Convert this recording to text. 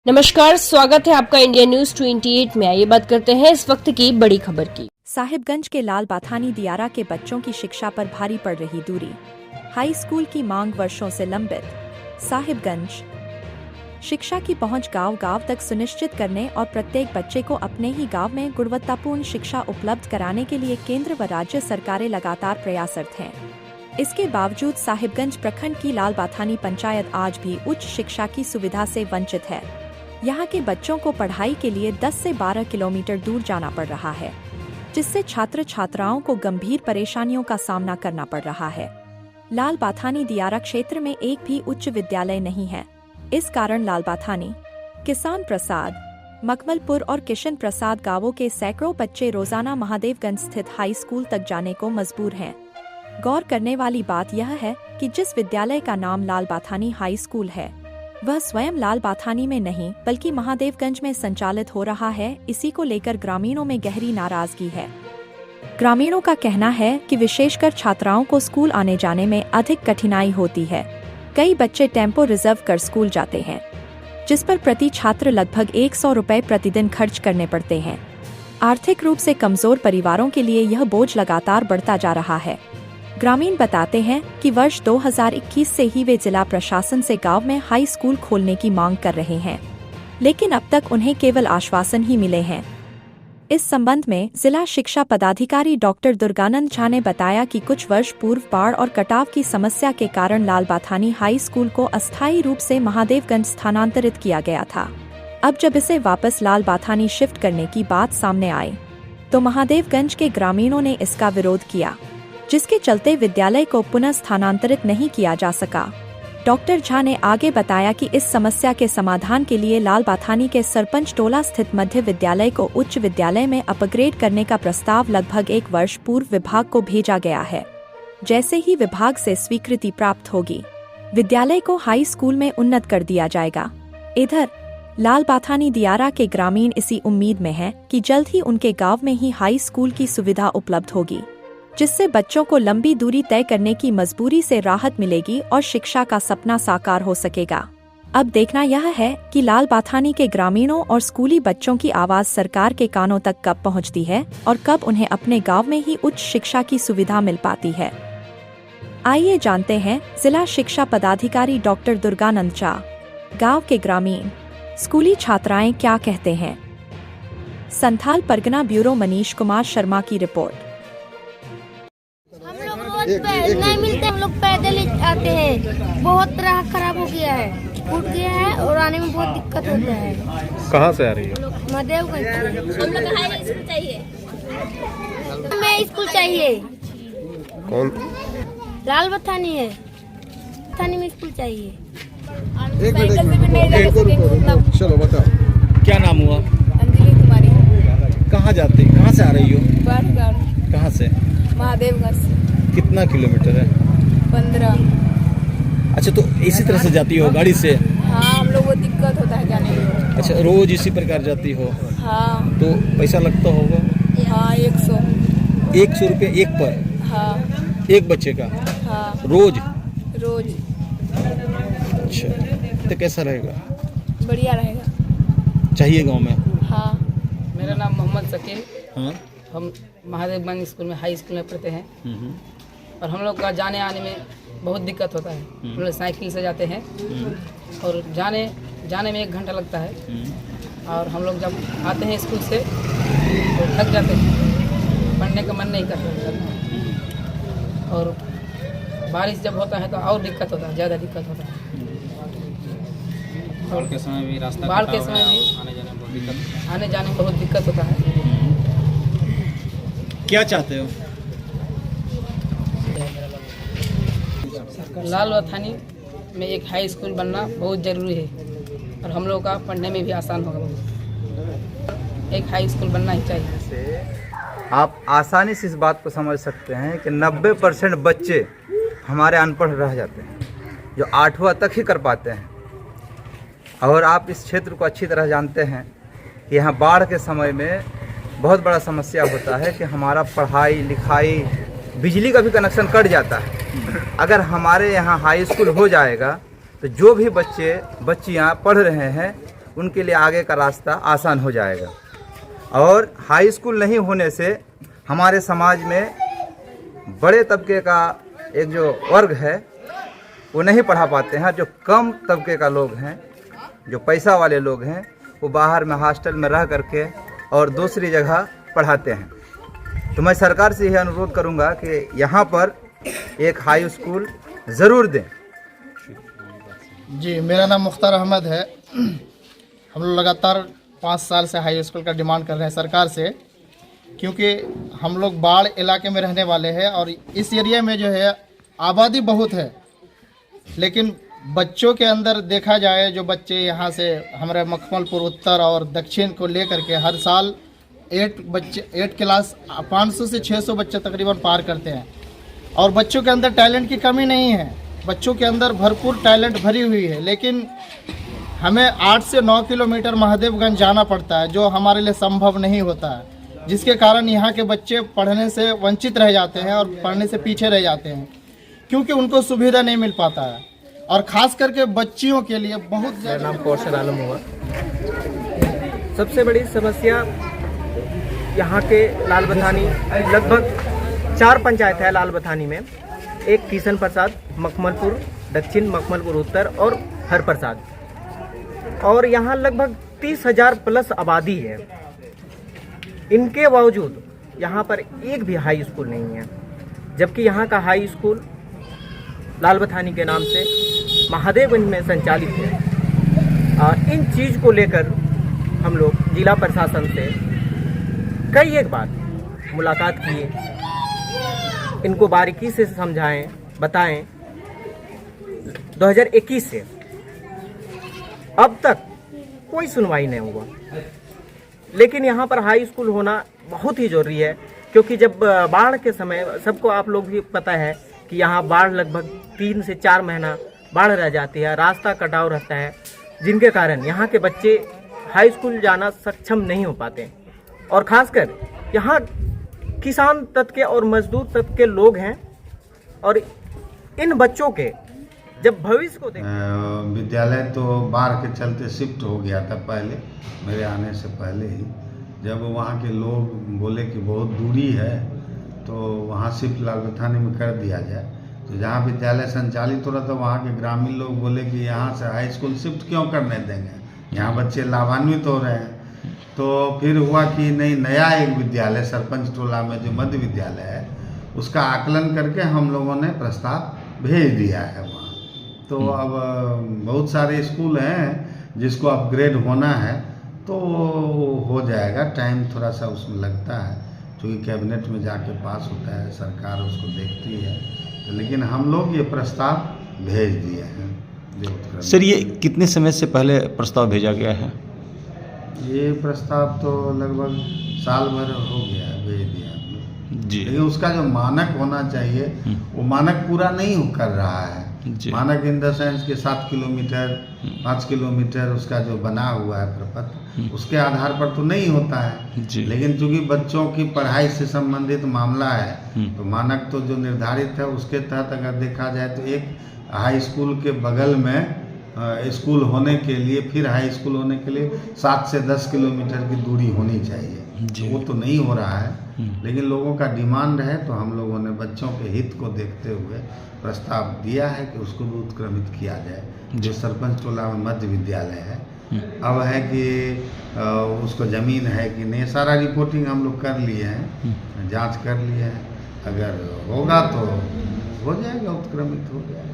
नमस्कार, स्वागत है आपका इंडिया न्यूज 28 में। आइए बात करते हैं इस वक्त की बड़ी खबर की। साहिबगंज के लाल बाथानी दियारा के बच्चों की शिक्षा पर भारी पड़ रही दूरी, हाई स्कूल की मांग वर्षों से लंबित। साहिबगंज शिक्षा की पहुंच गांव-गांव तक सुनिश्चित करने और प्रत्येक बच्चे को अपने ही गांव में गुणवत्तापूर्ण शिक्षा उपलब्ध कराने के लिए केंद्र व राज्य सरकारें लगातार प्रयासरत हैं। इसके बावजूद साहिबगंज प्रखंड की लाल बाथानी पंचायत आज भी उच्च शिक्षा की सुविधा से वंचित है। यहाँ के बच्चों को पढ़ाई के लिए 10 से 12 किलोमीटर दूर जाना पड़ रहा है, जिससे छात्र छात्राओं को गंभीर परेशानियों का सामना करना पड़ रहा है। लाल बाथानी दियारा क्षेत्र में एक भी उच्च विद्यालय नहीं है। इस कारण लाल बाथानी, किसान प्रसाद, मकमलपुर और किशन प्रसाद गांवों के सैकड़ों बच्चे रोजाना महादेवगंज स्थित हाई स्कूल तक जाने को मजबूर हैं। गौर करने वाली बात यह है कि जिस विद्यालय का नाम लाल बाथानी हाई स्कूल है, वह स्वयं लाल बाथानी में नहीं बल्कि महादेवगंज में संचालित हो रहा है। इसी को लेकर ग्रामीणों में गहरी नाराजगी है। ग्रामीणों का कहना है कि विशेषकर छात्राओं को स्कूल आने जाने में अधिक कठिनाई होती है। कई बच्चे टेम्पो रिजर्व कर स्कूल जाते हैं, जिस पर प्रति छात्र लगभग 100 रुपए प्रतिदिन खर्च करने पड़ते हैं। आर्थिक रूप से कमजोर परिवारों के लिए यह बोझ लगातार बढ़ता जा रहा है। ग्रामीण बताते हैं कि वर्ष 2021 से ही वे जिला प्रशासन से गांव में हाई स्कूल खोलने की मांग कर रहे हैं, लेकिन अब तक उन्हें केवल आश्वासन ही मिले हैं। इस संबंध में जिला शिक्षा पदाधिकारी डॉक्टर दुर्गानंद झा ने बताया कि कुछ वर्ष पूर्व बाढ़ और कटाव की समस्या के कारण लाल बाथानी हाई स्कूल को अस्थायी रूप से महादेवगंज स्थानांतरित किया गया था। अब जब इसे वापस लाल बाथानी शिफ्ट करने की बात सामने आई, तो महादेवगंज के ग्रामीणों ने इसका विरोध किया, जिसके चलते विद्यालय को पुनः स्थानांतरित नहीं किया जा सका। डॉक्टर झा ने आगे बताया कि इस समस्या के समाधान के लिए लाल बाथानी के सरपंच टोला स्थित मध्य विद्यालय को उच्च विद्यालय में अपग्रेड करने का प्रस्ताव लगभग 1 वर्ष पूर्व विभाग को भेजा गया है। जैसे ही विभाग से स्वीकृति प्राप्त होगी, विद्यालय को हाई स्कूल में उन्नत कर दिया जाएगा। इधर लाल बाथानी दियारा के ग्रामीण इसी उम्मीद में हैं कि जल्द ही उनके गाँव में ही हाई स्कूल की सुविधा उपलब्ध होगी, जिससे बच्चों को लंबी दूरी तय करने की मजबूरी से राहत मिलेगी और शिक्षा का सपना साकार हो सकेगा। अब देखना यह है कि लाल बाथानी के ग्रामीणों और स्कूली बच्चों की आवाज सरकार के कानों तक कब पहुंचती है और कब उन्हें अपने गांव में ही उच्च शिक्षा की सुविधा मिल पाती है। आइए जानते हैं जिला शिक्षा पदाधिकारी डॉक्टर दुर्गानंद झा, गाँव के ग्रामीण स्कूली छात्राएं क्या कहते हैं। संथाल परगना ब्यूरो मनीष कुमार शर्मा की रिपोर्ट। नहीं मिलते, हम लोग पैदल ही आते हैं। बहुत राह खराब हो गया है, फूट गया है और आने में बहुत दिक्कत होता है। कहाँ से आ रही है? महादेवगंज। हमें स्कूल चाहिए। हमें स्कूल चाहिए। कौन? लाल बाथानी है, बाथानी में स्कूल चाहिए। चलो बताओ, क्या नाम हुआ? अंजलि कुमारी। कहाँ जाते, कहाँ से आ रही हो? बाढ़। कहाँ से? महादेवगंज। कितना किलोमीटर है? 15। अच्छा, तो इसी तरह से जाती हो गाड़ी से? हाँ, हम लोग को दिक्कत होता है जाने में। अच्छा, रोज इसी प्रकार जाती हो? हाँ। तो पैसा लगता होगा? हाँ, 100। 100 रुपये एक पर? हाँ। एक बच्चे का? हाँ। रोज? रोज। अच्छा, तो कैसा रहेगा? बढ़िया रहेगा। चाहिए गांव में? हाँ। मेरा नाम मोहम्मद शकील। हाँ। हम महादेवगंज स्कूल में हाई स्कूल में पढ़ते हैं और हम लोग का जाने आने में बहुत दिक्कत होता है। हम लोग साइकिल से जाते हैं और जाने में 1 घंटा लगता है और हम लोग जब आते हैं स्कूल से तो थक जाते हैं, पढ़ने का मन नहीं करता और बारिश जब होता है तो और दिक्कत होता है, ज़्यादा दिक्कत होता है। बाढ़ के समय भी आने जाने में बहुत दिक्कत होता है। क्या चाहते हो? लाल बाथानी में एक हाई स्कूल बनना बहुत ज़रूरी है और हम लोगों का पढ़ने में भी आसान होगा। बहुत एक हाई स्कूल बनना ही चाहिए। आप आसानी से इस बात को समझ सकते हैं कि 90% बच्चे हमारे अनपढ़ रह जाते हैं, जो 8वां तक ही कर पाते हैं। और आप इस क्षेत्र को अच्छी तरह जानते हैं कि यहाँ बाढ़ के समय में बहुत बड़ा समस्या होता है कि हमारा पढ़ाई लिखाई, बिजली का भी कनेक्शन कट जाता है। अगर हमारे यहाँ हाई स्कूल हो जाएगा तो जो भी बच्चियाँ पढ़ रहे हैं उनके लिए आगे का रास्ता आसान हो जाएगा। और हाई स्कूल नहीं होने से हमारे समाज में बड़े तबके का एक जो वर्ग है वो नहीं पढ़ा पाते हैं। जो कम तबके का लोग हैं, जो पैसा वाले लोग हैं, वो बाहर में हॉस्टल में रह करके और दूसरी जगह पढ़ाते हैं। तो मैं सरकार से यह अनुरोध करूंगा कि यहाँ पर एक हाई स्कूल ज़रूर दें। जी, मेरा नाम मुख्तार अहमद है। हम लोग लगातार 5 साल से हाई स्कूल का डिमांड कर रहे हैं सरकार से, क्योंकि हम लोग बाढ़ इलाके में रहने वाले हैं और इस एरिया में जो है आबादी बहुत है, लेकिन बच्चों के अंदर देखा जाए, जो बच्चे यहाँ से हमारे मखमलपुर उत्तर और दक्षिण को लेकर के हर साल 8 क्लास 500 से 600 बच्चे तकरीबन पार करते हैं। और बच्चों के अंदर टैलेंट की कमी नहीं है, बच्चों के अंदर भरपूर टैलेंट भरी हुई है, लेकिन हमें 8 से 9 किलोमीटर महादेवगंज जाना पड़ता है, जो हमारे लिए संभव नहीं होता है, जिसके कारण यहाँ के बच्चे पढ़ने से वंचित रह जाते हैं और पढ़ने से पीछे रह जाते हैं, क्योंकि उनको सुविधा नहीं मिल पाता है। और ख़ास करके बच्चियों के लिए बहुत ज़्यादा। नाम कौशल आलम हुआ। सबसे बड़ी समस्या यहाँ के लाल बथानी, लगभग 4 पंचायत है लाल बथानी में, एक किशन प्रसाद, मखमलपुर दक्षिण, मखमलपुर उत्तर और हर प्रसाद, और यहाँ लगभग 30,000 प्लस आबादी है। इनके बावजूद यहाँ पर एक भी हाई स्कूल नहीं है, जबकि यहाँ का हाई स्कूल लाल बथानी के नाम से महादेवगंज में संचालित है। इन चीज़ को लेकर हम लोग जिला प्रशासन से कई एक बार मुलाकात किए, इनको बारीकी से समझाएं, बताएं। 2021 से अब तक कोई सुनवाई नहीं हुआ, लेकिन यहाँ पर हाई स्कूल होना बहुत ही ज़रूरी है, क्योंकि जब बाढ़ के समय, सबको आप लोग भी पता है कि यहाँ बाढ़ लगभग 3 से 4 महीना बाढ़ रह जाती है, रास्ता कटाव रहता है, जिनके कारण यहाँ के बच्चे हाई स्कूल जाना सक्षम नहीं हो पाते। और ख़ासकर यहाँ किसान तबके और मजदूर तबके के लोग हैं, और इन बच्चों के जब भविष्य को विद्यालय तो बाढ़ के चलते शिफ्ट हो गया था पहले, मेरे आने से पहले ही। जब वहाँ के लोग बोले कि बहुत दूरी है तो वहाँ शिफ्ट लाल बथानी में कर दिया जाए, तो जहाँ विद्यालय संचालित हो रहा था वहाँ के ग्रामीण लोग बोले कि यहाँ से हाई स्कूल शिफ्ट क्यों करने देंगे, यहाँ बच्चे लाभान्वित हो रहे हैं। तो फिर हुआ कि नहीं, नया एक विद्यालय सरपंच टोला में जो मध्य विद्यालय है उसका आकलन करके हम लोगों ने प्रस्ताव भेज दिया है वहाँ। तो अब बहुत सारे स्कूल हैं जिसको अपग्रेड होना है, तो हो जाएगा। टाइम थोड़ा सा उसमें लगता है, क्योंकि कैबिनेट में जाके पास होता है, सरकार उसको देखती है। तो लेकिन हम लोग ये प्रस्ताव भेज दिए हैं। सर, ये कितने समय से पहले प्रस्ताव भेजा गया है? ये प्रस्ताव तो लगभग साल भर हो गया है, भेज दिया जी। लेकिन उसका जो मानक होना चाहिए वो मानक पूरा नहीं कर रहा है। मानक इन द सेंस के 7 किलोमीटर 5 किलोमीटर उसका जो बना हुआ है प्रपत्र, उसके आधार पर तो नहीं होता है। लेकिन चूंकि बच्चों की पढ़ाई से संबंधित मामला है, तो मानक तो जो निर्धारित है उसके तहत अगर देखा जाए तो एक हाई स्कूल के बगल में स्कूल होने के लिए, फिर हाई स्कूल होने के लिए 7 से 10 किलोमीटर की दूरी होनी चाहिए। वो तो नहीं हो रहा है, लेकिन लोगों का डिमांड है, तो हम लोगों ने बच्चों के हित को देखते हुए प्रस्ताव दिया है कि उसको भी उत्क्रमित किया जाए। जो सरपंच टोला में मध्य विद्यालय है, अब है कि उसको ज़मीन है कि नहीं, सारा रिपोर्टिंग हम लोग कर लिए हैं, जांच कर लिए हैं। अगर होगा तो हो जाएगा, उत्क्रमित हो जाएगा।